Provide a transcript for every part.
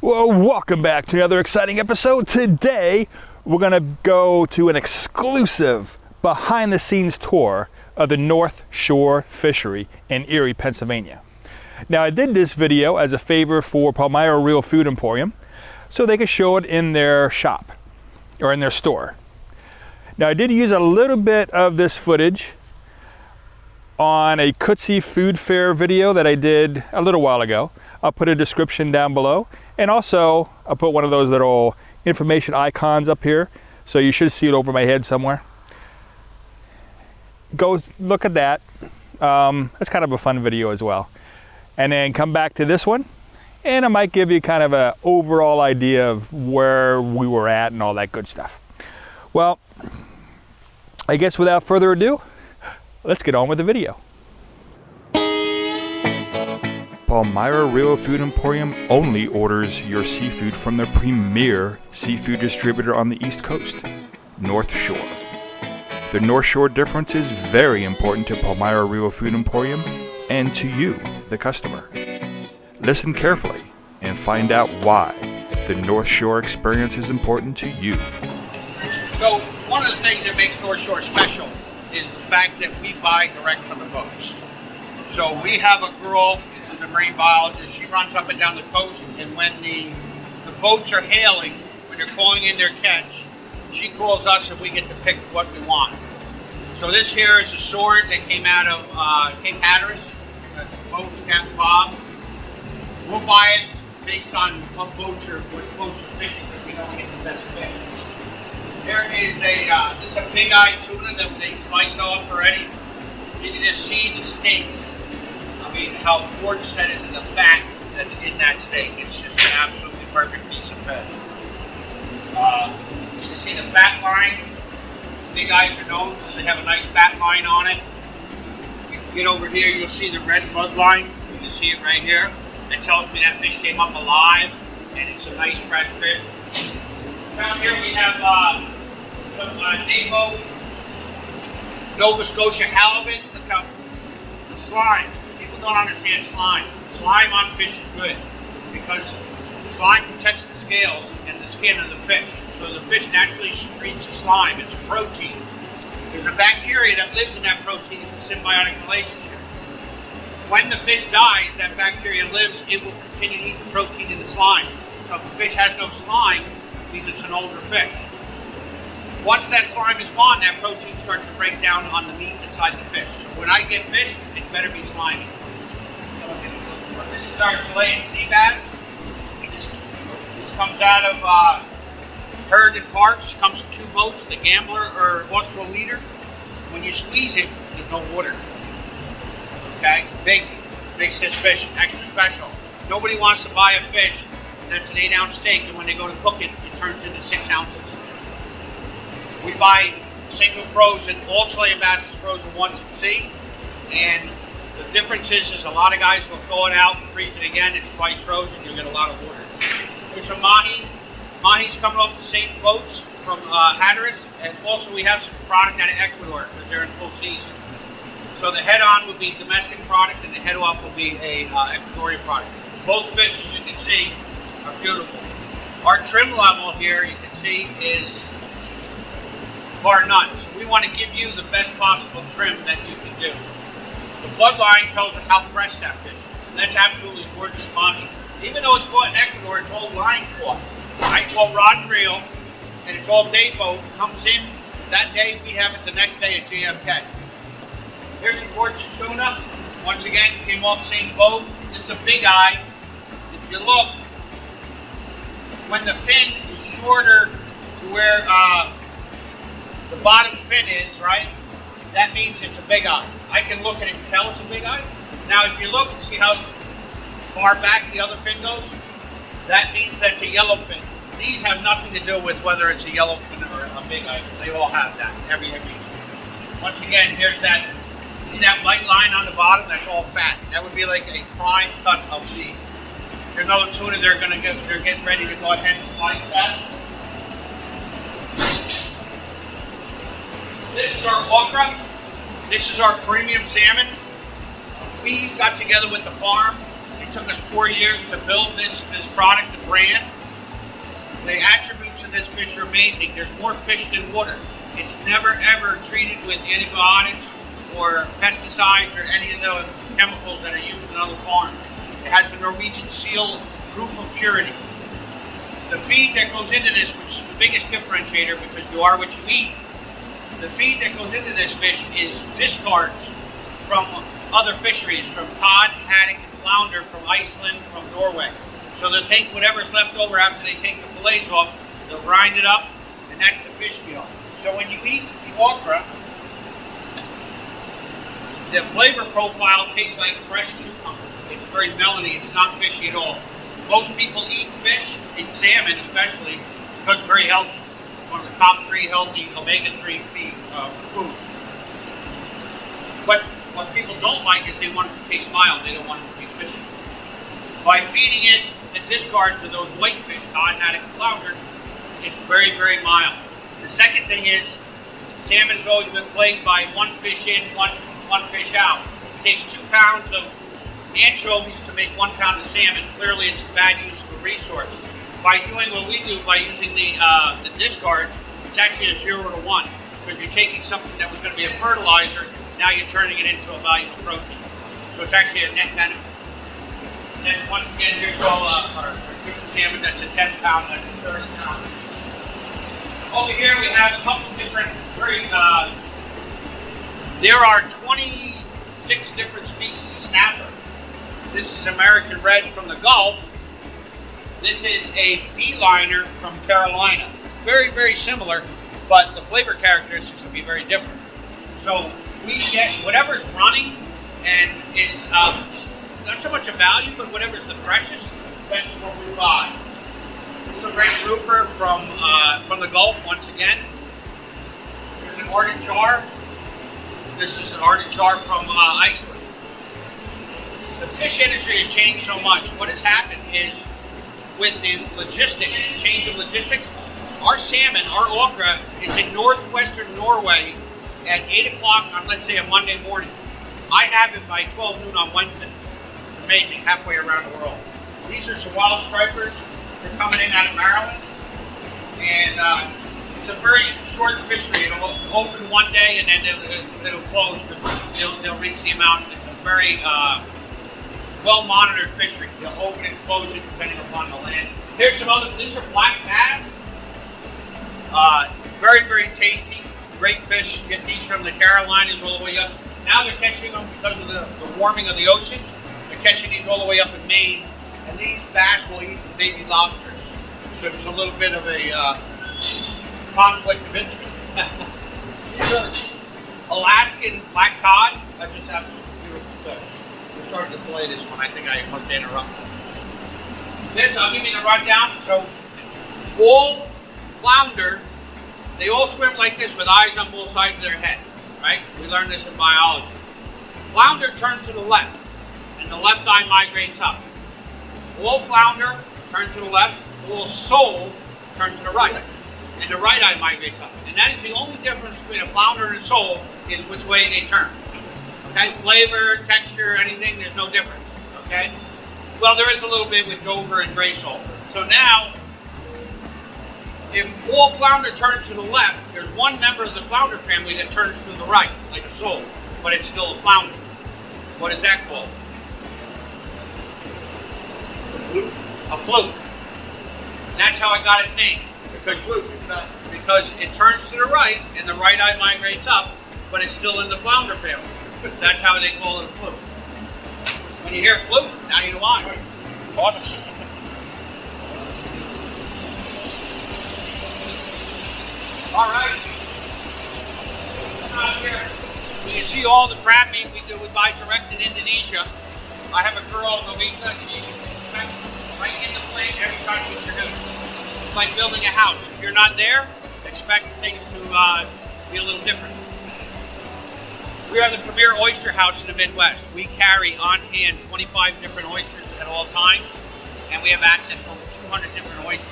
Well, welcome back to another exciting episode. Today, we're gonna go to an exclusive behind-the-scenes tour of the North Shore Fishery in Erie, Pennsylvania. Now, I did this video as a favor for Palmyra Real Food Emporium, so they could show it in their shop, or in their store. Now, I did use a little bit of this footage on a Cootsie Food Fair video that I did a little while ago. I'll put a description down below. And also, I'll put one of those little information icons up here, so you should see it over my head somewhere. Go look at that. It's kind of a fun video as well. And then come back to this one, and I might give you kind of an overall idea of where we were at and all that good stuff. Well, I guess without further ado, let's get on with the video. Palmyra Real Food Emporium only orders your seafood from their premier seafood distributor on the East Coast, North Shore. The North Shore difference is very important to Palmyra Real Food Emporium and to you, the customer. Listen carefully and find out why the North Shore experience is important to you. So one of the things that makes North Shore special is the fact that we buy direct from the boats. So we have a girl who's a marine biologist. She runs up and down the coast, and when the boats are hailing, when they're calling in their catch, she calls us and we get to pick what we want. So this here is a sword that came out of Cape Hatteras, the boat was Captain Bob. We'll buy it based on what boats are fishing, because we know we get the best fish. There is this is a big eye tuna that they sliced off already. You can just see the steaks. I mean, how gorgeous that is, and the fat that's in that steak. It's just an absolutely perfect piece of fish. You can see the fat line. Big eyes are known because they have a nice fat line on it. If you get over here, you'll see the red blood line. You can see it right here. That tells me that fish came up alive, and it's a nice fresh fish. Down here we have some Navo, Nova Scotia halibut. Look how the slime. People don't understand slime. Slime on fish is good because slime protects the scales and the skin of the fish. So the fish naturally secretes the slime. It's a protein. There's a bacteria that lives in that protein. It's a symbiotic relationship. When the fish dies, that bacteria lives. It will continue to eat the protein in the slime. So if the fish has no slime, it means it's an older fish. Once that slime is gone, that protein starts to break down on the meat inside the fish. So when I get fish, it better be slimy. This is our Chilean sea bass. This comes out of Herd and Parks. Comes in two boats, the Gambler or Austral Leader. When you squeeze it, there's no water. Okay, big stiff fish, extra special. Nobody wants to buy a fish that's an 8-ounce steak, and when they go to cook it, it turns into 6 ounces. We buy single frozen, all Chilean bass is frozen once at sea, and the difference is a lot of guys will thaw it out and freeze it again. It's twice frozen, you'll get a lot of water. There's some mahi. Mahi's coming off the same boats from Hatteras, and also we have some product out of Ecuador because they're in full season. So the head-on would be domestic product, and the head-off will be a Ecuadorian product. Both fish, as you can see, are beautiful. Our trim level here, you can see, is bar none. So we want to give you the best possible trim that you can do. The bloodline tells you how fresh that fish is. And that's absolutely gorgeous mahi. Even though it's caught in Ecuador, it's all line caught. Line caught rod and reel, and it's all day boat. Comes in that day, we have it the next day at JFK. Here's some gorgeous tuna. Once again, came off the same boat. This is a big eye. If you look, when the fin is shorter to where the bottom fin is, right? That means it's a big eye. I can look at it and tell it's a big eye. Now, if you look and see how far back the other fin goes, that means that's a yellow fin. These have nothing to do with whether it's a yellow fin or a big eye. They all have that. Every. Once again, here's that. See that white line on the bottom? That's all fat. That would be like a prime cut of the. There's no tuna. They're getting ready to go ahead and slice that. This is our okra. This is our premium salmon. We got together with the farm and took us 4 years to build this product, the brand. The attributes of this fish are amazing. There's more fish than water. It's never ever treated with antibiotics or pesticides or any of the chemicals that are used in other farms. It has the Norwegian seal proof of purity. The feed that goes into this, which is the biggest differentiator because you are what you eat, the feed that goes into this fish is discards from other fisheries, from cod, haddock, and flounder from Iceland, from Norway. So they'll take whatever's left over after they take the fillets off, they'll grind it up, and that's the fish meal. So when you eat the okra, the flavor profile tastes like fresh cucumber. It's very melony, it's not fishy at all. Most people eat fish, and salmon especially, because it's very healthy. It's one of the top 3 healthy omega-3 foods. But what people don't like is they want it to taste mild, they don't want it to be fishy. By feeding it the discards of those whitefish, cod, haddock, and flounder, it's very, very mild. The second thing is, salmon's always been plagued by one fish in, one fish out. It takes 2 pounds of anchovies to make 1 pound of salmon. Clearly it's bad use of a resource. By doing what we do, by using the discards, it's actually a 0 to 1, because you're taking something that was going to be a fertilizer, now you're turning it into a valuable protein. So it's actually a net benefit. And then once again, here's all our salmon. That's a 10 pound, that's a 30 pound. Over here we have a couple different, there are 26 different species of snapper. This is American red from the Gulf. This is a beeliner from Carolina. Very, very similar, but the flavor characteristics will be very different. So we get whatever's running and is not so much a value, but whatever's the freshest, that's what we buy. This is a great grouper from the Gulf once again. There's an ardent char. This is an ardent char from Iceland. The fish industry has changed so much. What has happened is, with the logistics, the change of logistics, our salmon, our okra, is in northwestern Norway at 8 o'clock on, let's say, a Monday morning. I have it by 12 noon on Wednesday. It's amazing, halfway around the world. These are some wild stripers. They're coming in out of Maryland. And it's a very short fishery. It'll open one day and then it'll close because they'll reach the amount. It's a very well-monitored fishery. They'll open and close it depending upon the land. Here's some other, these are black bass. Very, very tasty. Great fish. You get these from the Carolinas all the way up. Now they're catching them because of the warming of the ocean. They're catching these all the way up in Maine. And these bass will eat the baby lobsters. So there's a little bit of a conflict of interest. These are Alaskan black cod. I just have some beautiful fish. We're starting to play this one. I think I must interrupt. This, I'll give you the rundown. So, all flounder, they all swim like this with eyes on both sides of their head, right? We learned this in biology. Flounder turn to the left, and the left eye migrates up. All flounder turn to the left, all sole turn to the right, and the right eye migrates up. And that is the only difference between a flounder and a sole, is which way they turn. Okay, flavor, texture, anything, there's no difference, okay? Well, there is a little bit with Dover and gray sole. So now, if all flounder turns to the left, there's one member of the flounder family that turns to the right, like a sole, but it's still a flounder. What is that called? A fluke. That's how it got its name. It's a fluke, exactly. Because it turns to the right, and the right eye migrates up, but it's still in the flounder family. So that's how they call it a fluke. When you hear fluke, now you know why. Awesome. All right. Come out here. You can see all the crab meat we buy direct in Indonesia. I have a girl, Novita, she inspects right in the plant every time we produce. It's like building a house. If you're not there, expect things to be a little different. We are the premier oyster house in the Midwest. We carry on hand 25 different oysters at all times, and we have access to over 200 different oysters.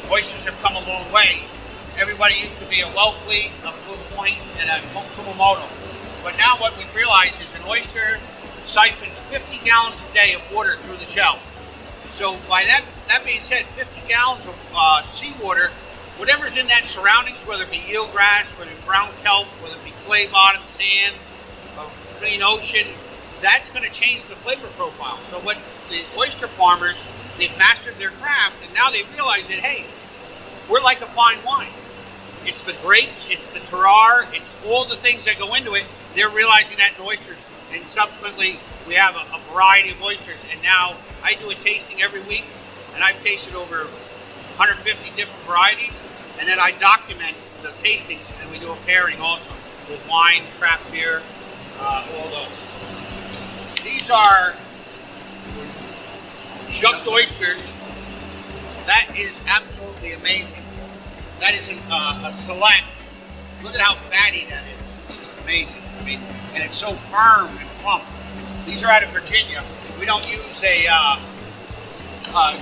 Oysters have come a long way. Everybody used to be a Wellfleet, a Blue Point, and a Kumamoto. But now what we've realized is an oyster siphons 50 gallons a day of water through the shell. So by that being said, 50 gallons of seawater, whatever's in that surroundings, whether it be eelgrass, whether it be brown kelp, whether it be clay bottom, sand, clean ocean, that's going to change the flavor profile. So what the oyster farmers, they've mastered their craft, and now they realize that, hey, we're like a fine wine. It's the grapes, it's the terroir, it's all the things that go into it. They're realizing that in oysters, and subsequently we have a variety of oysters. And now I do a tasting every week, and I've tasted over 150 different varieties, and then I document the tastings, and we do a pairing also with wine, craft beer, all those. These are shucked oysters. That is absolutely amazing. That is a select. Look at how fatty that is. It's just amazing. I mean, and it's so firm and plump. These are out of Virginia. We don't use a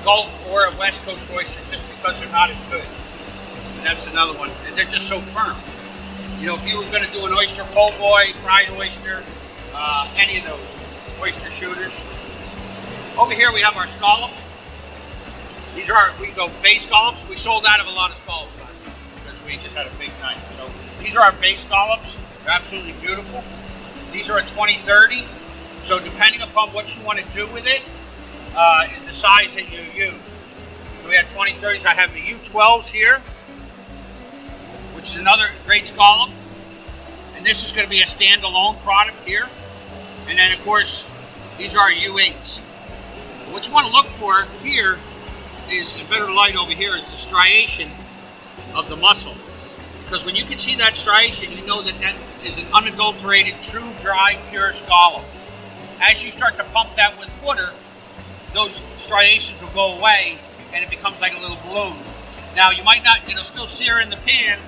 Gulf or a West Coast oyster just because they're not as good. And that's another one. And they're just so firm. You know, if you were going to do an oyster po' boy, fried oyster, any of those oyster shooters. Over here we have our scallops. These are we go bay scallops. We sold out of a lot of scallops last time because we just had a big night. So these are our bay scallops. They're absolutely beautiful. These are a 20-30. So depending upon what you want to do with it, is the size that you use. So we have 20-30s. I have the U12s here, which is another great scallop. And this is going to be a standalone product here. And then of course, these are our U8s. What you want to look for here is a better light over here is the striation of the mussel. Because when you can see that striation, you know that that is an unadulterated, true, dry, pure scallop. As you start to pump that with water, those striations will go away and it becomes like a little balloon. Now you might not, it'll still sear in the pan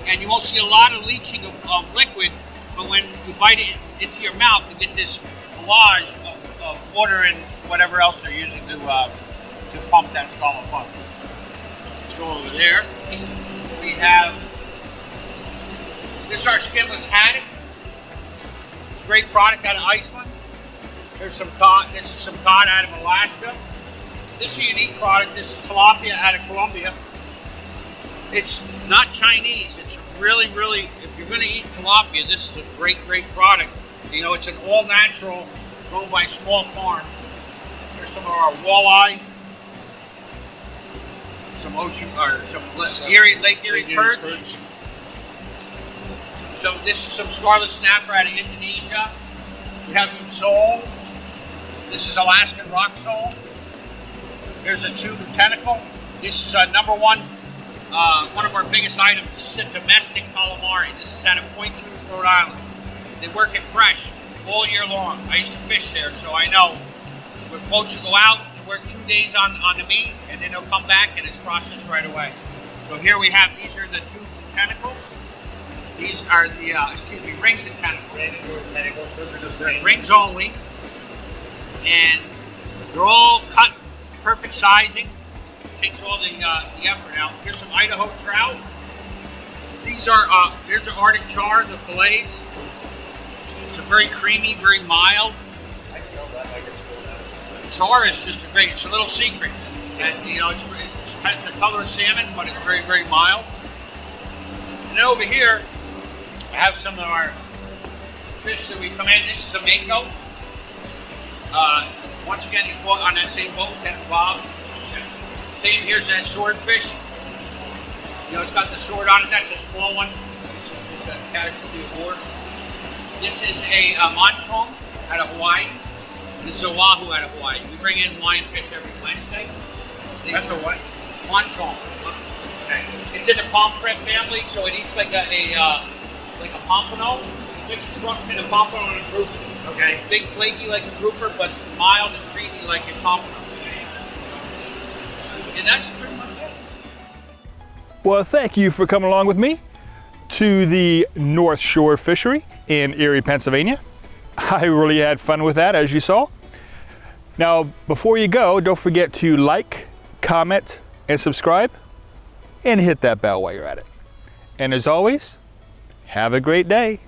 and you won't see a lot of leaching of liquid, but when you bite it into your mouth, you get this collage of water and whatever else they're using to pump that scallop up. Let's go over there. We have, this is our skinless haddock. It's a great product out of Iceland. There's some cod, this is some cod out of Alaska. This is a unique product. This is tilapia out of Colombia. It's not Chinese. It's really, really, if you're going to eat tilapia, this is a great, great product. You know, it's an all-natural, grown by a small farm. Here's some of our walleye. Some ocean, or some Lake Erie perch. So this is some scarlet snapper out of Indonesia. We have some sole. This is Alaskan rock sole. Here's a tube and tentacle. This is number one of our biggest items. This is a domestic calamari. This is out of Point Truth, Rhode Island. They work it fresh all year long. I used to fish there, so I know. Where boats will go out, they work 2 days on the meat, and then they'll come back and it's processed right away. So here we have, these are the tubes and tentacles. These are the, rings and tentacles. Those are just rings only. And they're all cut perfect sizing. Takes all the effort out. Here's some Idaho trout. These are, here's the Arctic char, the fillets. It's a very creamy, very mild. I sell that like it's good. Char is just a great, it's a little secret. And you know, it has the color of salmon, but it's very, very mild. And then over here, I have some of our fish that we come in. This is a mako. Once again, you caught on that same boat, Captain Bob. Same, here's that swordfish. You know, it's got the sword on it. That's a small one. It's a casualty of war. This is a monchong out of Hawaii. This is a wahoo out of Hawaii. We bring in Hawaiian fish every Wednesday. That's a what? Monchong. Okay. It's in the pomfret family, so it eats like a pompano. Mixed between a pompano and a grouper. Okay. Big flaky like a grouper, but mild and creamy like a pompano. And that's pretty much it. Well, thank you for coming along with me to the North Shore Fishery in Erie, Pennsylvania. I really had fun with that, as you saw. Now, before you go, don't forget to like, comment, and subscribe, and hit that bell while you're at it. And as always, have a great day.